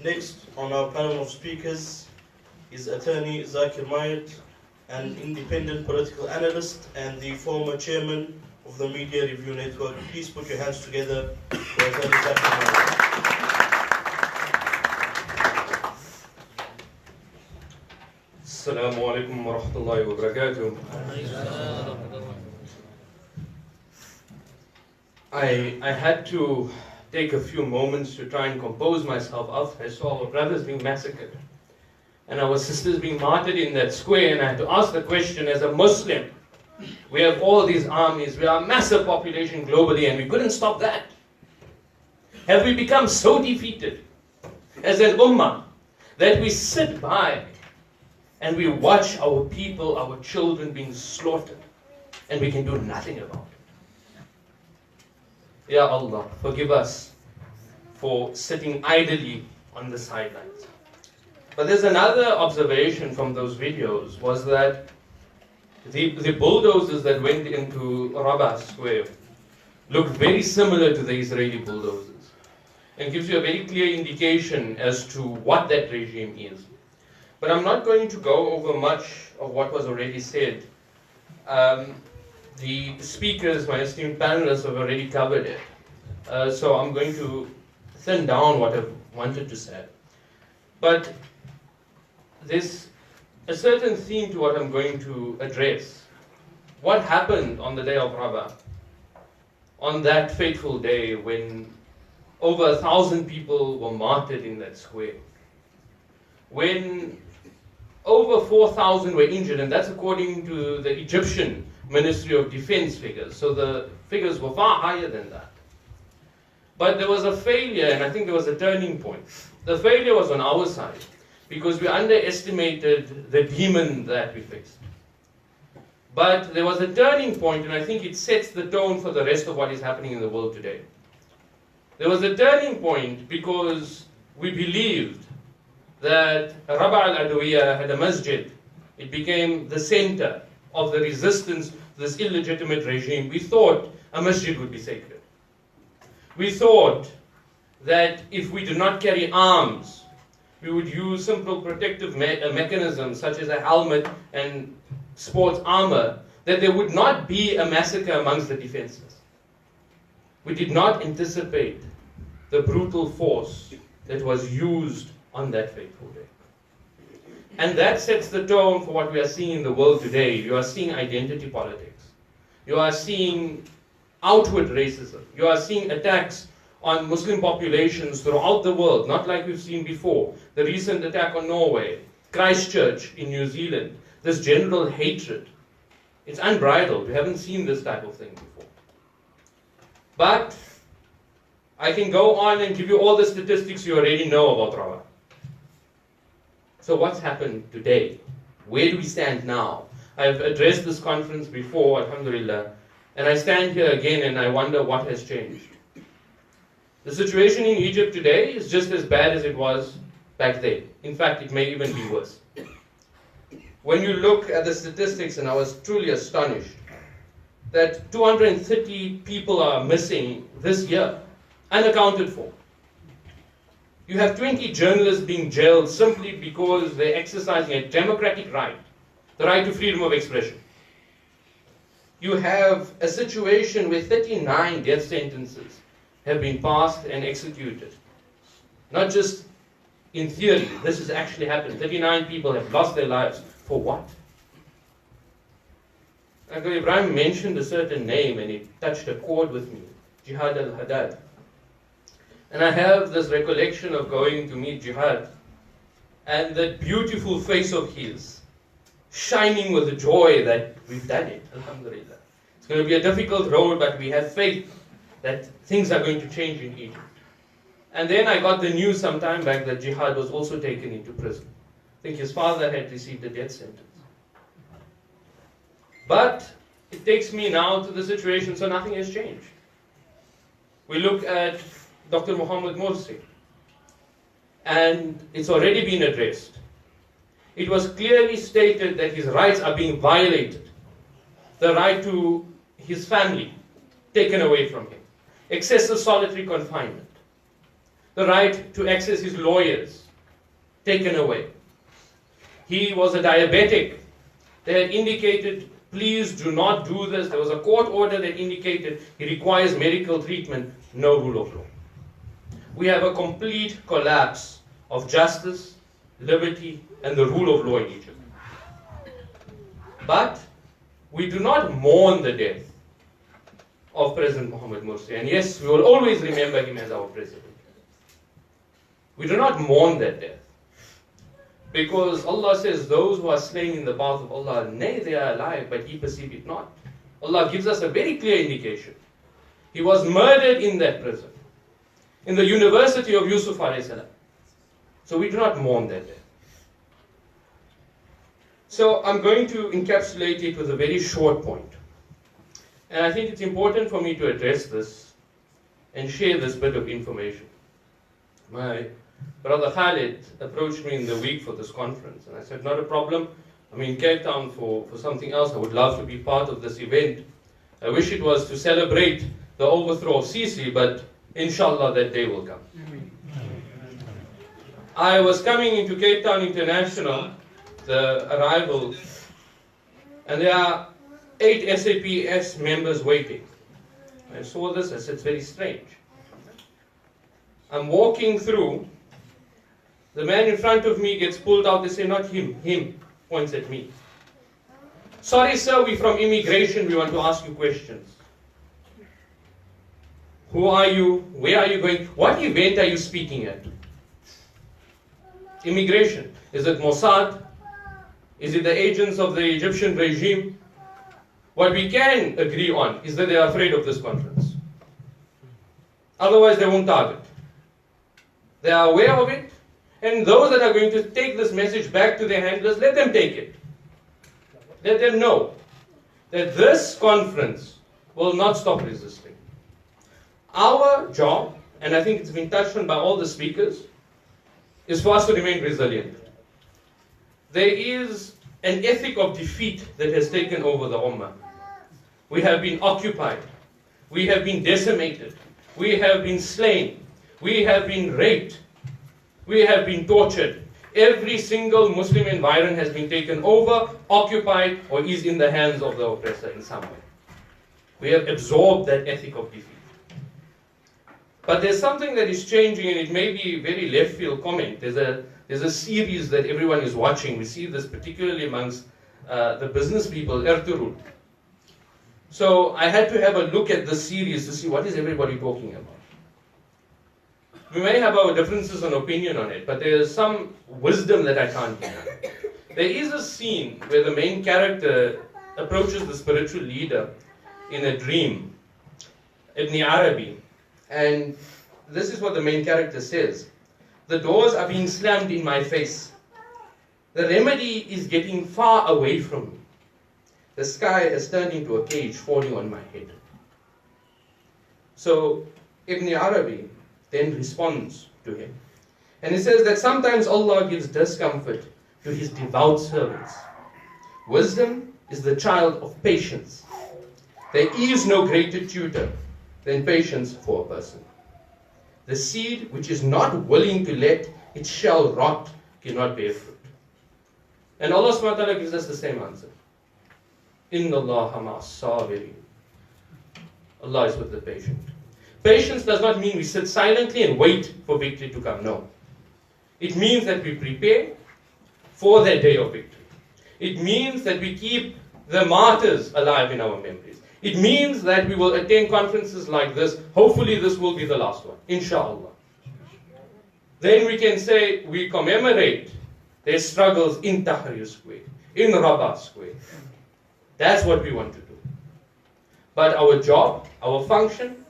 Next on our panel of speakers is attorney Zaker, an independent political analyst and the former chairman of the Media Review Network. Please put your hands together for attorney Zaker. Assalamu alaikum wa rahmatullahi wa barakatuh. I had to take a few moments to try and compose myself after I saw our brothers being massacred and our sisters being martyred in that square, and I had to ask the question, as a Muslim, we have all these armies, we are a massive population globally, and we couldn't stop that. Have we become so defeated as an ummah that we sit by and we watch our people, our children being slaughtered, and we can do nothing about it? Ya Allah, forgive us for sitting idly on the sidelines. But there's another observation from those videos, was that the bulldozers that went into Rابعة Square looked very similar to the Israeli bulldozers, and gives you a very clear indication as to what that regime is. But I'm not going to go over much of what was already said. The speakers, my esteemed panelists, have already covered it. So I'm going to thin down what I've wanted to say. But there's a certain theme to what I'm going to address. What happened on the day of Rابعة? On that fateful day when over 1,000 people were martyred in that square. When over 4,000 were injured, and that's according to the Egyptian Ministry of Defense figures. So the figures were far higher than that. But there was a failure, and I think there was a turning point. The failure was on our side, because we underestimated the demon that we faced. But there was a turning point, and I think it sets the tone for the rest of what is happening in the world today. There was a turning point because we believed that Rابعة al-Adawiyya had a masjid. It became the center of the resistance to this illegitimate regime. We thought a masjid would be sacred. We thought that if we did not carry arms, we would use simple protective mechanisms such as a helmet and sports armor, that there would not be a massacre amongst the defenseless. We did not anticipate the brutal force that was used on that fateful day. And that sets the tone for what we are seeing in the world today. You are seeing identity politics. You are seeing outward racism. You are seeing attacks on Muslim populations throughout the world, not like we've seen before. The recent attack on Norway, Christchurch in New Zealand, this general hatred. It's unbridled. We haven't seen this type of thing before. But I can go on and give you all the statistics you already know about Rابعة. So what's happened today? Where do we stand now? I've addressed this conference before, alhamdulillah, and I stand here again and I wonder what has changed. The situation in Egypt today is just as bad as it was back then. In fact, it may even be worse. When you look at the statistics, and I was truly astonished, that 230 people are missing this year, unaccounted for. You have 20 journalists being jailed simply because they're exercising a democratic right, the right to freedom of expression. You have a situation where 39 death sentences have been passed and executed. Not just in theory, this has actually happened. 39 people have lost their lives. For what? Uncle Ibrahim mentioned a certain name and it touched a chord with me, Jihad al-Haddad. And I have this recollection of going to meet Jihad and that beautiful face of his, shining with the joy that we've done it, alhamdulillah. It's going to be a difficult road, but we have faith that things are going to change in Egypt. And then I got the news some time back that Jihad was also taken into prison. I think his father had received a death sentence. But it takes me now to the situation, so nothing has changed. We look at Dr. Muhammad Morsi, and it's already been addressed. It was clearly stated that his rights are being violated. The right to his family taken away from him. Excessive solitary confinement. the right to access his lawyers taken away. He was a diabetic. They had indicated, please do not do this. There was a court order that indicated he requires medical treatment. No rule of law. We have a complete collapse of justice, liberty, and the rule of law in Egypt. But we do not mourn the death of President Mohamed Morsi. And yes, we will always remember him as our president. We do not mourn that death. Because Allah says, those who are slain in the path of Allah, nay, they are alive, but ye perceive it not. Allah gives us a very clear indication. He was murdered in that prison, in the University of Yusuf alayhi salam. So we do not mourn that death. So I'm going to encapsulate it with a very short point. And I think it's important for me to address this and share this bit of information. My brother Khalid approached me in the week for this conference, and I said, not a problem. I'm in Cape Town for something else. I would love to be part of this event. I wish it was to celebrate the overthrow of Sisi, but inshallah that day will come. I was coming into Cape Town International, the arrival, and there are 8 SAPS members waiting. I saw this, I said, it's very strange. I'm walking through, the man in front of me gets pulled out, they say, not him, him, points at me. Sorry sir, we're from immigration, we want to ask you questions. Who are you? Where are you going? What event are you speaking at? Immigration. Is it Mossad? Is it the agents of the Egyptian regime? What we can agree on is that they are afraid of this conference. Otherwise they won't target. They are aware of it, and those that are going to take this message back to their handlers, let them take it. Let them know that this conference will not stop resisting. Our job, and I think it's been touched on by all the speakers, is for us to remain resilient. There is an ethic of defeat that has taken over the Ummah. We have been occupied. We have been decimated. We have been slain. We have been raped. We have been tortured. Every single Muslim environment has been taken over, occupied, or is in the hands of the oppressor in some way. We have absorbed that ethic of defeat. But there's something that is changing, and it may be a very left field comment. There's a series that everyone is watching. We see this particularly amongst the business people, Ertugrul. So I had to have a look at the series to see what is everybody talking about. We may have our differences in opinion on it, but there is some wisdom that I can't deny. There is a scene where the main character approaches the spiritual leader in a dream, Ibn Arabi, and this is what the main character says. The doors are being slammed in my face. The remedy is getting far away from me. The sky has turned into a cage falling on my head. So Ibn Arabi then responds to him. And he says that sometimes Allah gives discomfort to His devout servants. Wisdom is the child of patience. There is no greater tutor than patience for a person. The seed which is not willing to let its shell rot cannot bear fruit. And Allah subhanahu wa ta'ala gives us the same answer. Inna Allaha ma'as sabirin. Allah is with the patient. Patience does not mean we sit silently and wait for victory to come. No. It means that we prepare for that day of victory. It means that we keep the martyrs alive in our memories. It means that we will attend conferences like this. Hopefully this will be the last one. Inshallah. Then we can say we commemorate their struggles in Tahrir Square, in Rabah Square. That's what we want to do. But our job, our function,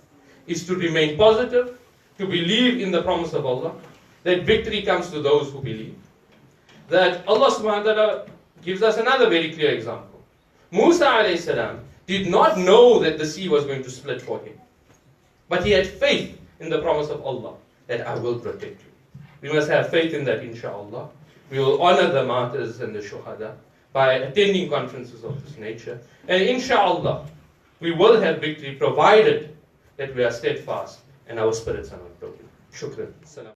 is to remain positive, to believe in the promise of Allah, that victory comes to those who believe. That Allah subhanahu wa ta'ala gives us another very clear example. Musa alayhi salam did not know that the sea was going to split for him. But he had faith in the promise of Allah, that I will protect you. We must have faith in that, inshallah. We will honor the martyrs and the shuhada by attending conferences of this nature. And inshallah, we will have victory provided that we are steadfast and our spirits are not broken. شكرا. السلام.